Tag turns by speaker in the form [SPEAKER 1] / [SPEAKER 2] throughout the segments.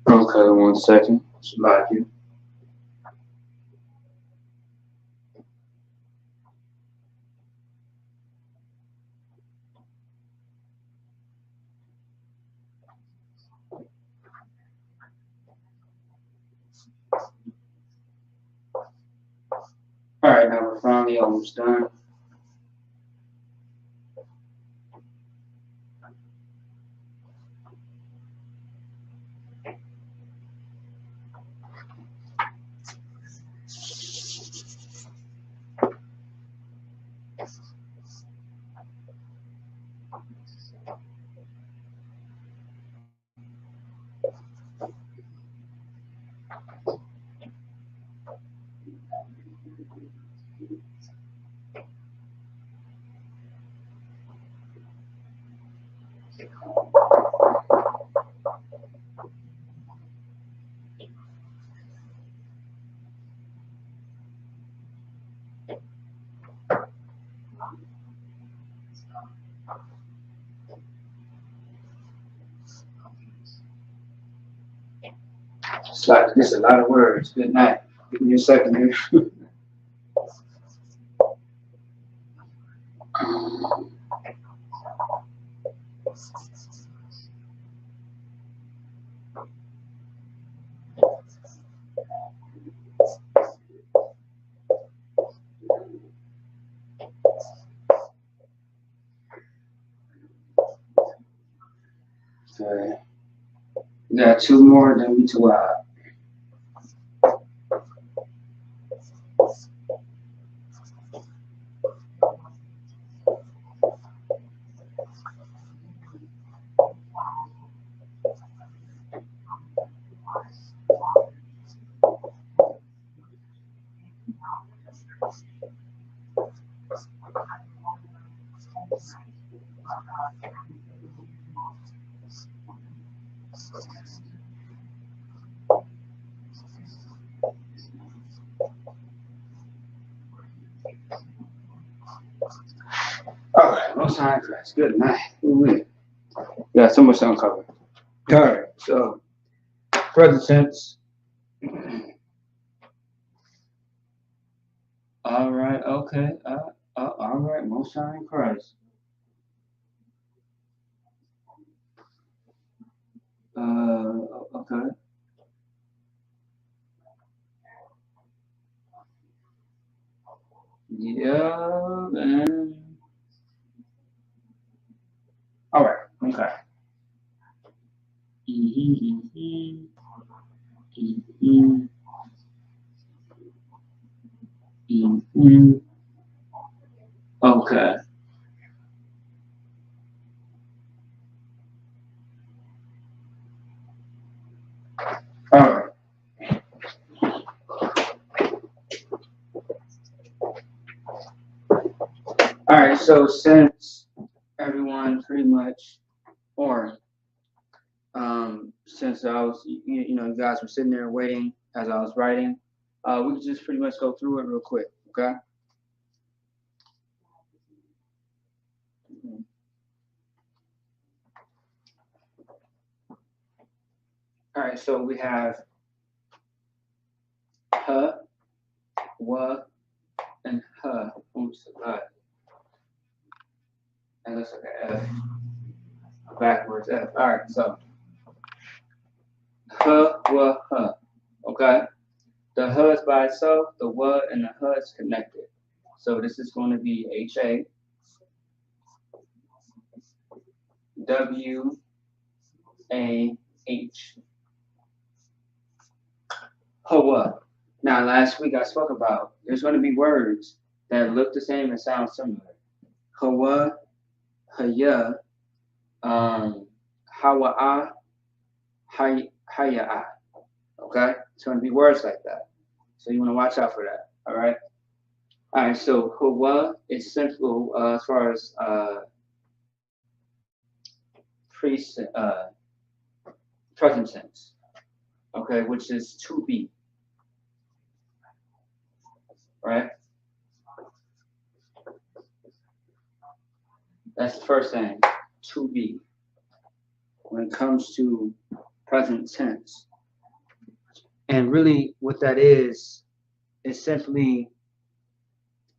[SPEAKER 1] Okay, 1 second. Slide you. All right, now we're finally almost done. Slide. This is a lot of words. Good night. Give me a second here. Okay. We got two more, then we two out. All right, most high Christ. Good night. We got so much to uncover. All right, so present tense. All right, okay. All right, most high Christ. Okay. Yeah, and all right, okay. Mm-hmm, mm-hmm, mm-hmm. Okay. All right. All right. So since everyone pretty much, or since I was, you guys were sitting there waiting as I was writing, we could just pretty much go through it real quick. Okay. All right. So we have huh, wa, and huh. Oops, and looks like an F, backwards F. All right. So huh, wa, huh. Okay. The huh is by itself. The wa and the huh is connected. So this is going to be HAWAH. Hawa. Now, last week I spoke about there's going to be words that look the same and sound similar. Hawa, Haya, Hawa'a, Haya'a. Okay? It's going to be words like that. So you want to watch out for that. All right? All right, so Hawa is simple as far as present tense. Okay, which is to be. Right? That's the first thing. To be. When it comes to present tense. And really what that is simply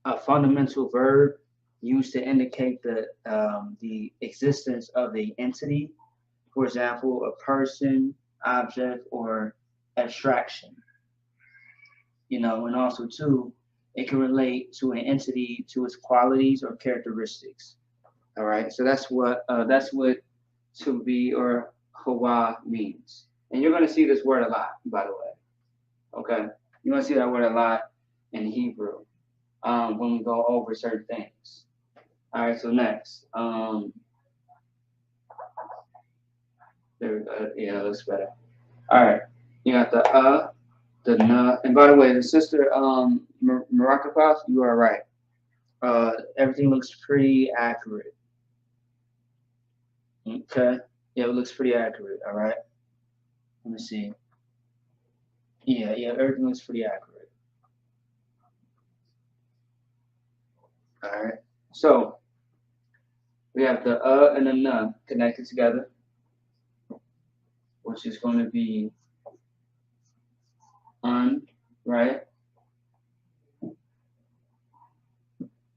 [SPEAKER 1] a fundamental verb used to indicate the existence of the entity, for example, a person, object, or abstraction. You know, and also too, it can relate to an entity, to its qualities or characteristics. All right, so that's what to be or hawa means. And you're going to see this word a lot, by the way. Okay, you're going to see that word a lot in Hebrew when we go over certain things. All right, so next. There we go. Yeah, that looks better. All right, you got the na. And by the way, the sister Marakapas, you are right. Everything looks pretty accurate. Okay, yeah, it looks pretty accurate. All right, let me see. Yeah, everything looks pretty accurate. All right, so we have the and the na connected together, which is going to be right?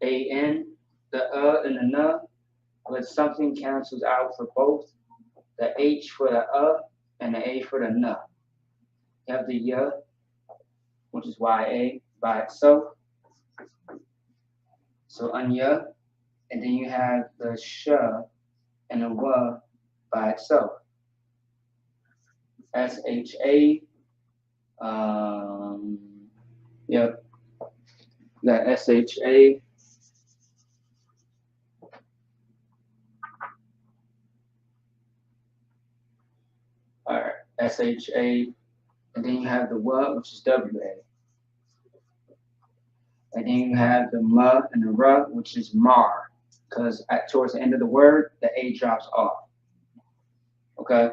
[SPEAKER 1] A-N, the and the na, but something cancels out for both. The H for the and the A for the na. You have the ya, which is Y-A by itself. So anya, and then you have the sh and the wa by itself. S-H-A, yep, that S-H-A. All right, S-H-A, and then you have the wa, which is W-A. And then you have the ma and the ra, which is mar, because towards the end of the word, the A drops off. Okay?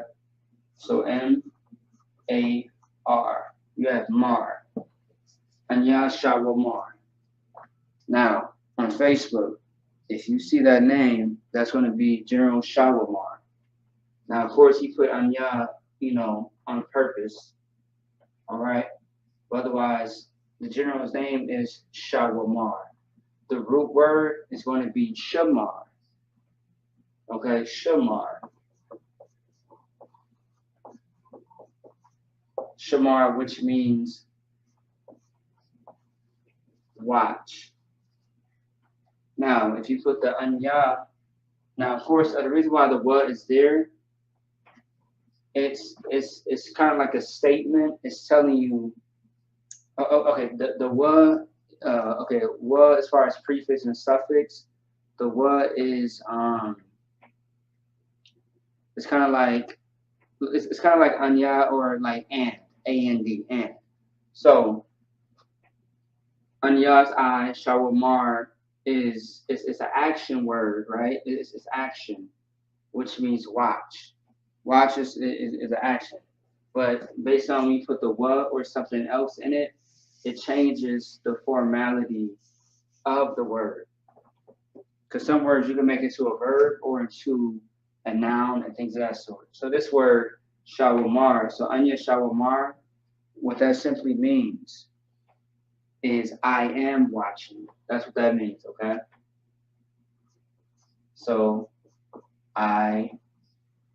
[SPEAKER 1] So M-A-R. You have mar. Anya Shawamar. Now, on Facebook, if you see that name, that's going to be General Shawamar. Now, of course, he put Anya, on purpose. All right? But otherwise, the general's name is Shawamar. The root word is going to be Shamar. Okay, Shamar. Shamar, which means watch. Now, if you put the anya, now of course the reason why the what is there, it's kind of like a statement. It's telling you, okay, the what, okay, what as far as prefix and suffix, the what is it's kind of like anya or like and, A-N-D, and. So anya's I shawamar is it's an action word, right? It's action, which means watch. Watch is an action. But based on when you put the what or something else in it, it changes the formality of the word. Because some words you can make into a verb or into a noun and things of that sort. So this word shawamar, so anya shawamar, what that simply means is I am watching. That's what that means, okay? So I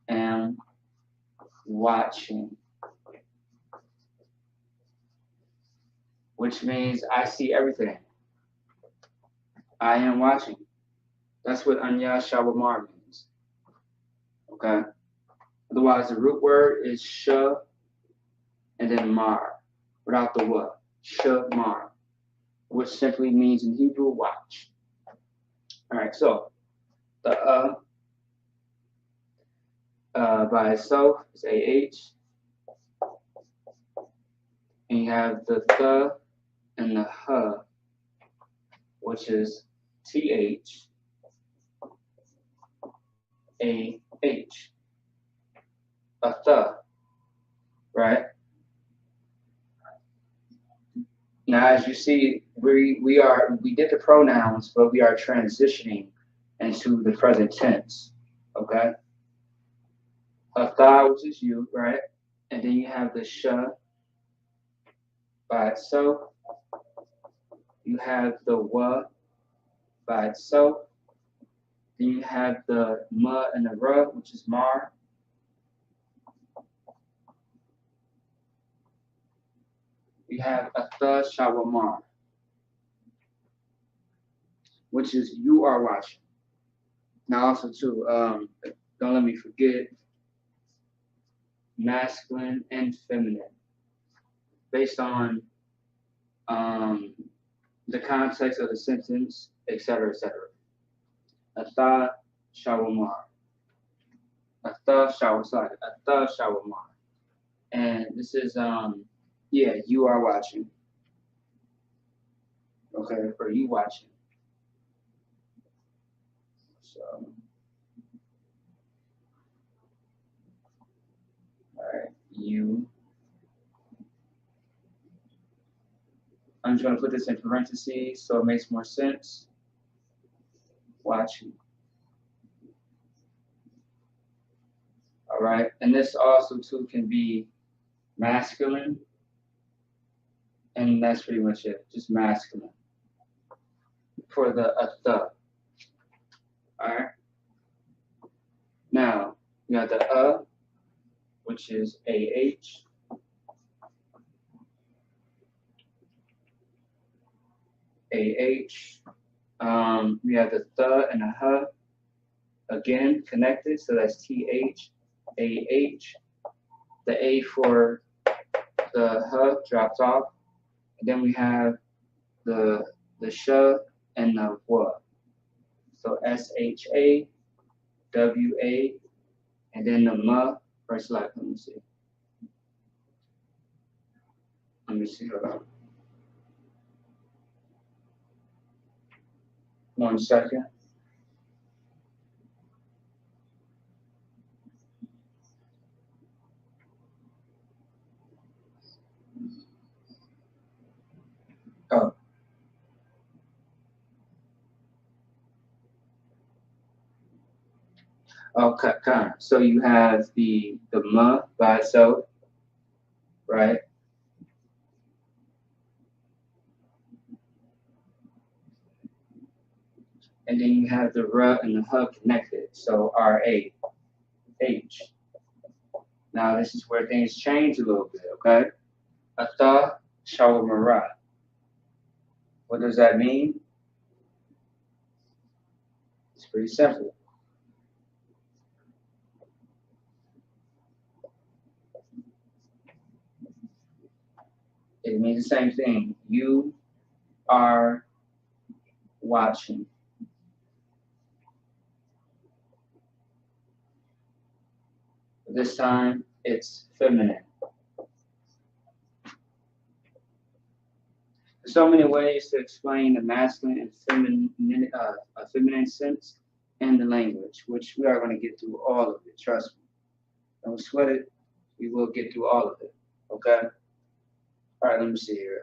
[SPEAKER 1] am watching, which means I see everything. I am watching. That's what anya shawamar means, okay? Otherwise, the root word is sh and then mar, without the what. Shamar, which simply means in Hebrew, watch. All right, so the by itself is AH. And you have the th and the h, which is TH, AH. A th, right? Now, as you see, we did the pronouns, but we are transitioning into the present tense. Okay? A th, which is you, right? And then you have the sh by itself. You have the wa by itself. Then you have the ma and the ra, which is mar. You have a th shawamar, which is you are watching. Now also too, don't let me forget masculine and feminine based on the context of the sentence, etc., etc. Atha shawamar, atha shawamar, and this is yeah, you are watching. Okay, for you watching. So, all right, you. I'm just going to put this in parentheses so it makes more sense. Watching. All right, and this also too can be masculine, and that's pretty much it, just masculine for the atha. All right. Now you got the which is AH. We have the th and the h again connected, so that's TH, AH. The A for the h drops off, and then we have the sh and the w. So SHA, WA, and then the ma. First slide, let me see. Hold on. 1 second. Oh. Okay, kind of. So you have the ma by itself, right? And then you have the r and the h connected, so RA, H. Now this is where things change a little bit, okay? Atha shawamara. What does that mean? It's pretty simple. It means the same thing. You are watching. This time it's feminine. There's so many ways to explain the masculine and feminine sense in the language, which we are going to get through all of it. Trust me. Don't sweat it. We will get through all of it. Okay. All right. Let me see here.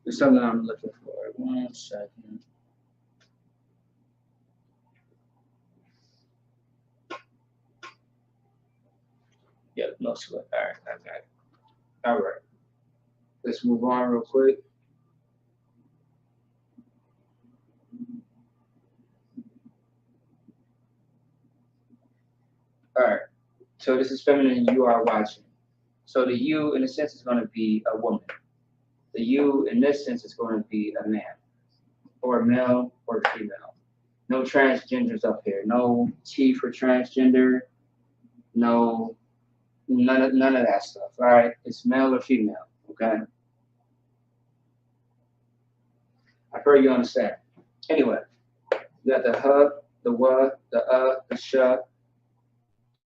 [SPEAKER 1] There's something I'm looking for. 1 second. Yep, no sweat. All right, I got it. All right. Let's move on real quick. All right. So this is feminine. You are watching. So the you, in a sense, is going to be a woman. The you, in this sense, is going to be a man, or male, or female. No transgenders up here. No T for transgender. No, none of that stuff. All right. It's male or female. Okay. I pray you understand. Anyway, you got the the the sh,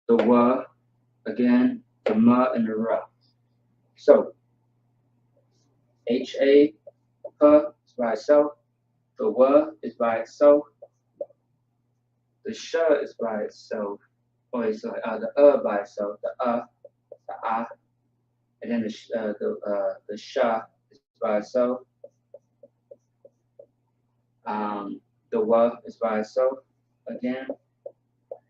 [SPEAKER 1] the again, the and the ra. So, H-A, is by itself. The is by itself. The sh is by itself. Oh, wait, so the by itself. The ah, and then the sha is by itself. The is by itself again,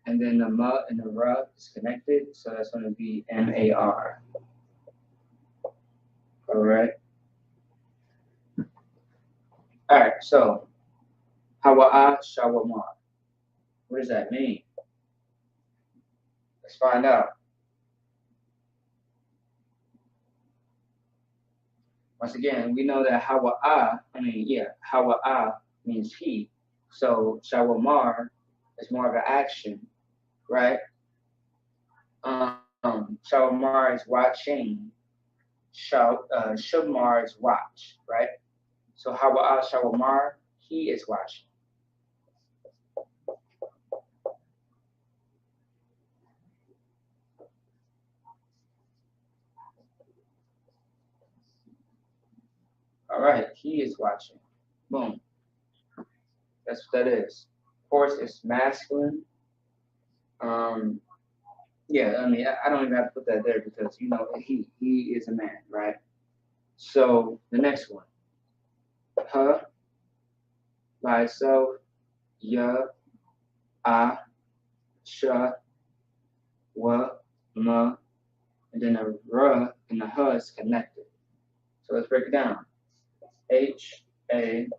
[SPEAKER 1] and then the and the ra is connected, so that's going to be M-A-R. All right. All right. So Hawa'a Shawamar. What does that mean? Let's find out. Once again, we know that Hawa'a, Hawa'a means he. So Shawamar is more of an action, right? Shawamar is watching. Shamar is watch, right? So Hawa'a Shawamar, he is watching. All right, he is watching. Boom. That's what that is. Of course, it's masculine. Yeah, I mean, I don't even have to put that there because you know he is a man, right? So the next one, ha by itself, ya, a, sha, wa, ma, and then the ra and the ha is connected. So let's break it down. H-A-Y-A,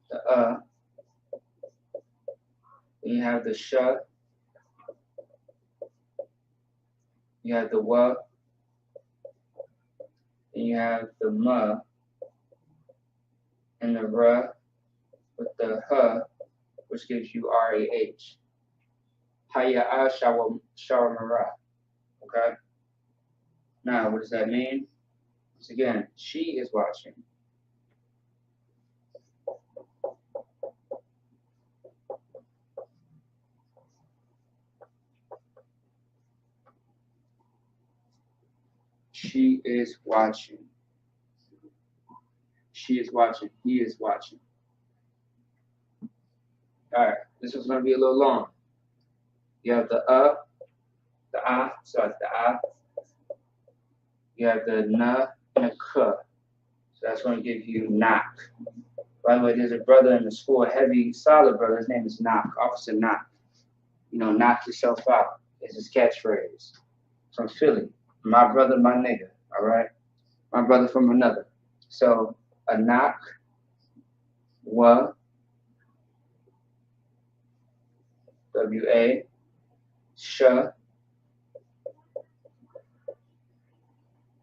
[SPEAKER 1] the then you have the sha, you have the wa, and you have the ma, and the ra with the ha, which gives you R-A-H. Haya'a Shawamara. Okay? Now, what does that mean? Once again, she is watching. She is watching. She is watching. He is watching. All right, this one's going to be a little long. You have the sorry, the You have the na and the ka. So that's going to give you knock. By the way, there's a brother in the school, a heavy, solid brother. His name is Knock, Officer Knock. You know, knock yourself out is his catchphrase. From Philly. My brother, my nigga. All right? My brother from another. So, a knock, wa, W-A, sh,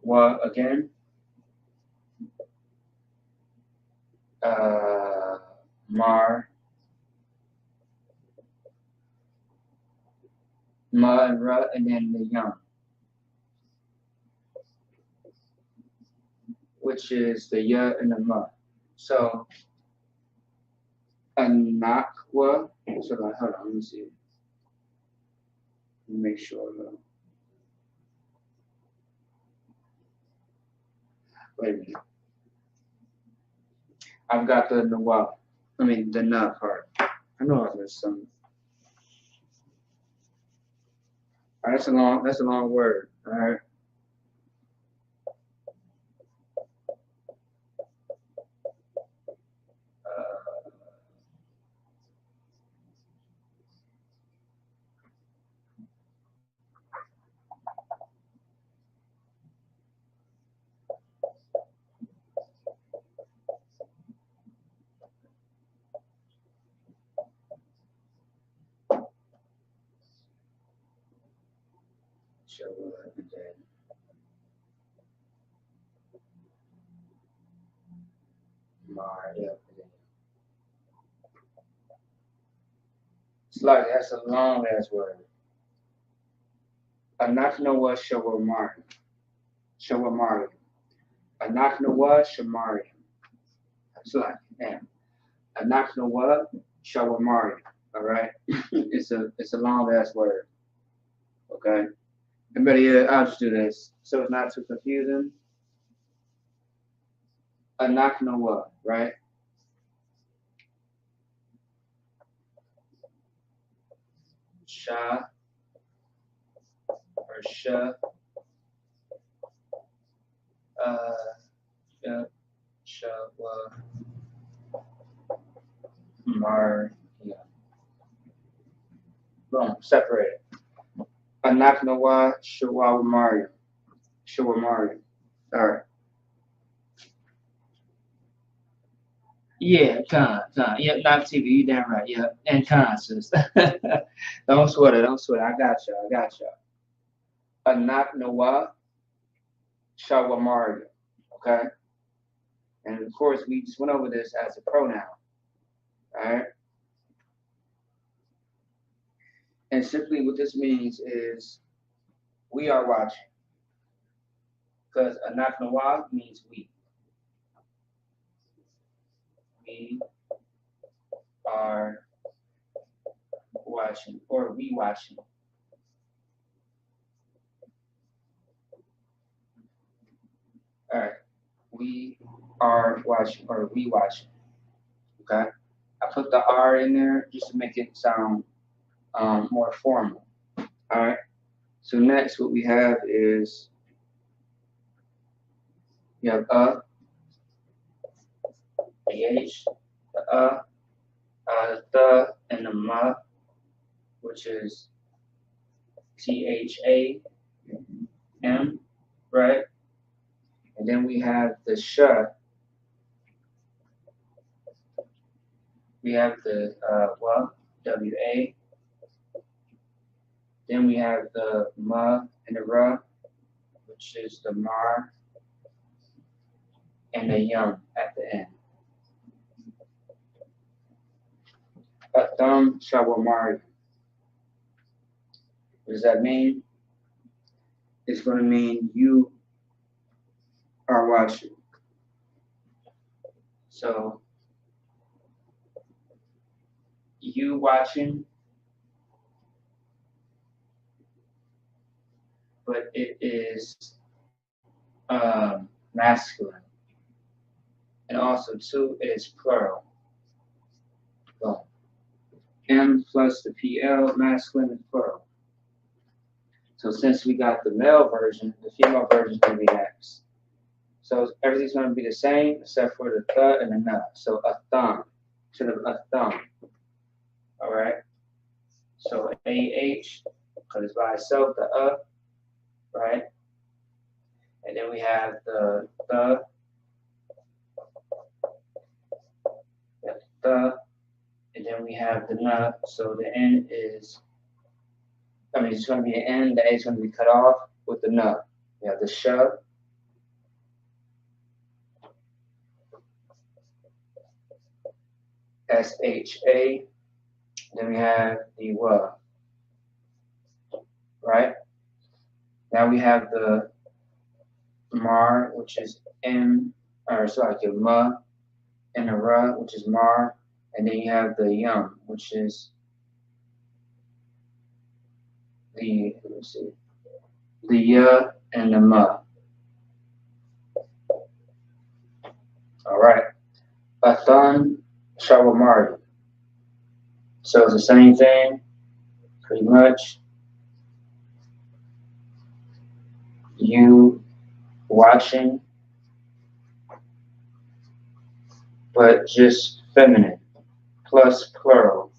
[SPEAKER 1] wa again, mar, ma and ra, and then the young, which is the ya and the ma. So, a nakwa, so hold on, let me see. Let me make sure. Wait a minute. I've got the nawa. I mean, the na part. I know I missed some. All right, that's a long word. All right. It's like that's a long ass word. I'm not know what Shawamari. Shawamari. Anaknawa Shamariam. So like, damn. Anaknawa Shawamariam. All right. It's a long ass word. Okay. And better yet, I'll just do this so it's not too confusing. Anaknawa, right? Sha or Sha. Sha. Shawa. Mar. Yeah. Boom. Separate it. Anaknawa Shawamariam. Shawamariam. All right. Yeah, con. Yep, not TV. You damn right. Yep, and con, sis. Don't sweat it. Don't sweat it. I got you. I got you. Anak Nawa Shawamaria. Okay? And of course, we just went over this as a pronoun. Alright? And simply what this means is we are watching. Because Anak Nawa means we. We are watching, or we watching. All right, we are watching, or we watching. Okay, I put the R in there just to make it sound more formal. All right. So next, what we have is you have the H, the the, and the ma, which is THAM, right? And then we have the sh. We have the wa, WA. Then we have the ma and the ra, which is the mar, and the yum at the end. Atham shawamari. What does that mean? It's going to mean you are watching. So you watching, but it is masculine. And also too, it is plural. So M plus the PL, masculine and plural. So since we got the male version, the female version is going to be next. So everything's going to be the same except for the th and the na. So a thumb, instead of a thumb. All right. So AH, because it's by itself, the right? And then we have the and then we have the na. So the N is, it's going to be an N, the A is going to be cut off with the na. We have the sh, SHA, then we have the wa, right? Now we have the mar, which is M, or sorry, the ma, and the ra, which is mar, and then you have the yum, which is the, let me see, the ya and the ma. All right. Athan shawamari. So it's the same thing, pretty much. You watching, but just feminine, plus plural.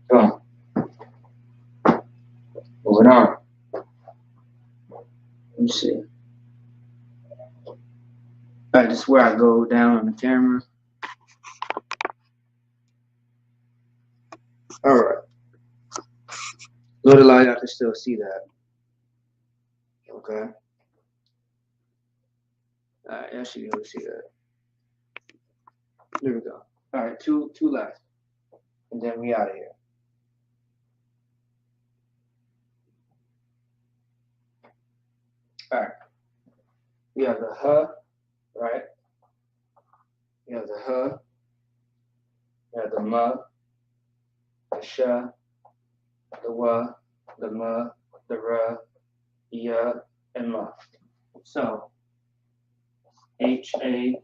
[SPEAKER 1] Boom. Moving on. Let me see. All right, this is where I go down on the camera. All right. Little light, I can still see that. Okay. All right, I should be able to see that. There we go. All right, two left, and then we out of here. All right. You have the huh, right? You have the huh, you have the ma, the sha, the wa, the ma, the ra, ya, and ma. So HA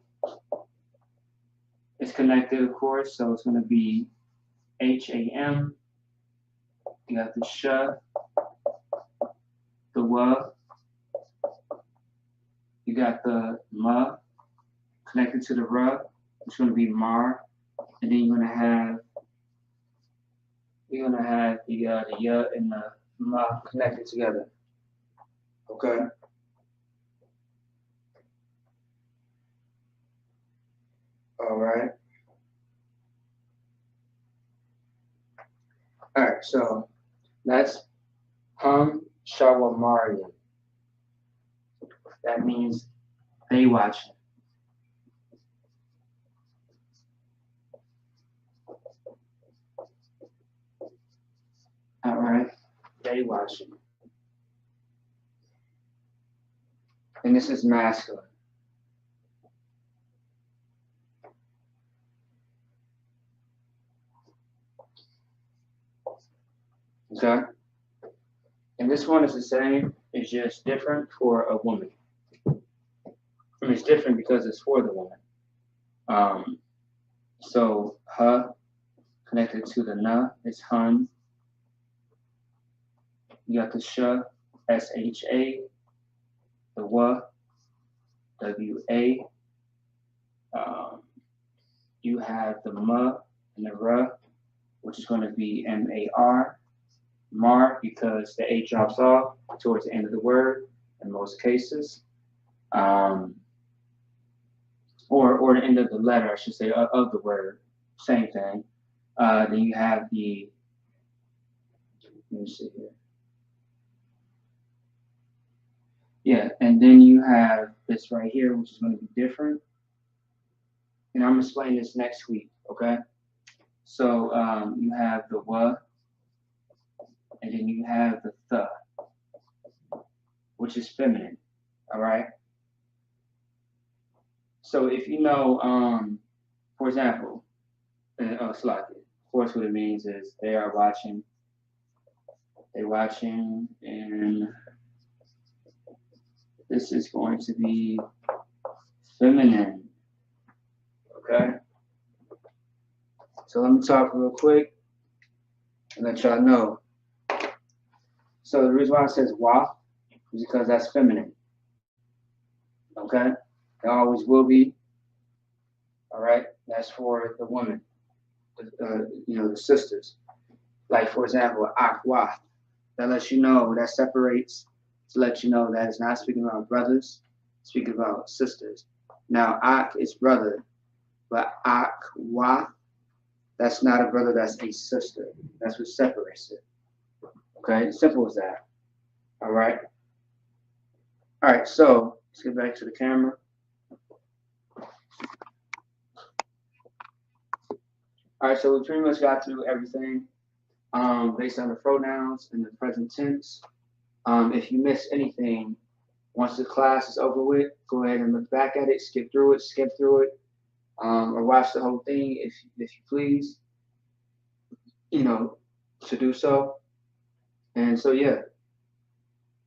[SPEAKER 1] is connected, of course, so it's going to be HAM. You got the sha, the wa, you got the ma connected to the ra, it's going to be mar, and then you're going to have the ya and the ma connected together. Okay. All right. All right. So that's Shawamarian. That means they watching. All right. They watching. And this is masculine. Okay. And this one is the same. It's just different for a woman. I mean, it's different because it's for the woman. So ha connected to the na is hun. You got the sha, sha, the wa, wa. You have the ma and the ra, which is going to be mar, mar, because the a drops off towards the end of the word in most cases, or the end of the letter, I should say, of the word. Same thing. Then you have the, let me see here. Yeah, and then you have this right here, which is going to be different. And I'm going to explain this next week, okay? So you have the wa, and then you have the which is feminine, all right? So if you know, for example, Slocky, of course what it means is they are watching, they're watching, and this is going to be feminine, okay? So let me talk real quick and let y'all know. So the reason why it says wa is because that's feminine, okay? It always will be, all right? That's for the woman, the sisters. Like, for example, akwa, that lets you know, that separates to let you know that it's not speaking about brothers, speaking about sisters. Now, ak is brother, but akwa, that's not a brother, that's a sister. That's what separates it. Okay, simple as that. All right. All right, so let's get back to the camera. All right, so we pretty much got through everything based on the pronouns and the present tense. If you miss anything, once the class is over with, go ahead and look back at it, skip through it, or watch the whole thing if you please, to do so. And so, yeah,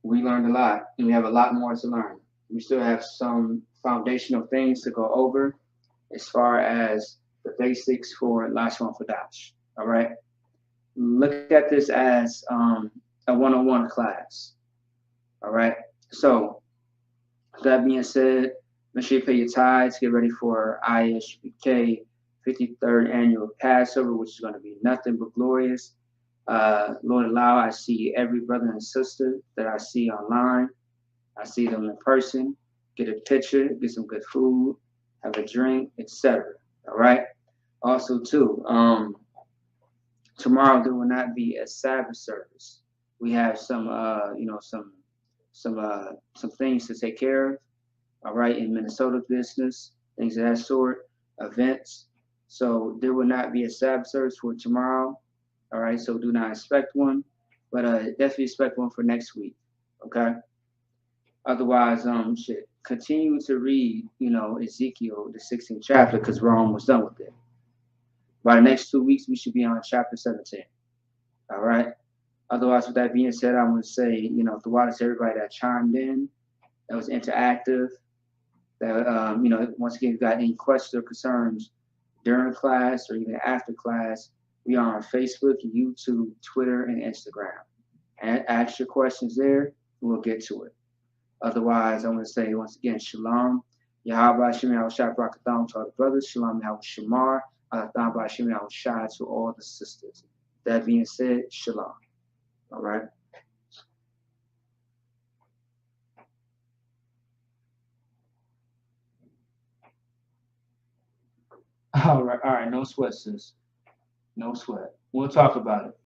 [SPEAKER 1] we learned a lot, and we have a lot more to learn. We still have some foundational things to go over as far as the basics for Lashawan Qadash. All right? Look at this as a one-on-one class. All right? So, that being said, make sure you pay your tithes, get ready for ISBK 53rd annual Passover, which is going to be nothing but glorious. Lord allow, I see every brother and sister that I see online. I see them in person. Get a picture, get some good food, have a drink, etc. All right. Also, too, tomorrow there will not be a Sabbath service. We have some things to take care of. All right, in Minnesota business, things of that sort, events. So there will not be a Sabbath service for tomorrow. All right, so do not expect one, but definitely expect one for next week. Okay. Otherwise, continue to read, Ezekiel, the 16th chapter, because we're almost done with it. By the next 2 weeks, we should be on chapter 17. All right. Otherwise, with that being said, I want to say, throughout to everybody that chimed in, that was interactive, that, once again, if you've got any questions or concerns during class or even after class, we are on Facebook, YouTube, Twitter, and Instagram. And ask your questions there, and we'll get to it. Otherwise, I want to say once again, Shalom. Yahweh Hashem Yahushua Barakatham to all the brothers. Shalom Yahweh Shamar. Alatham Hashem Yahushua to all the sisters. That being said, Shalom. All right. All right. No sweat, sis. No sweat. We'll talk about it.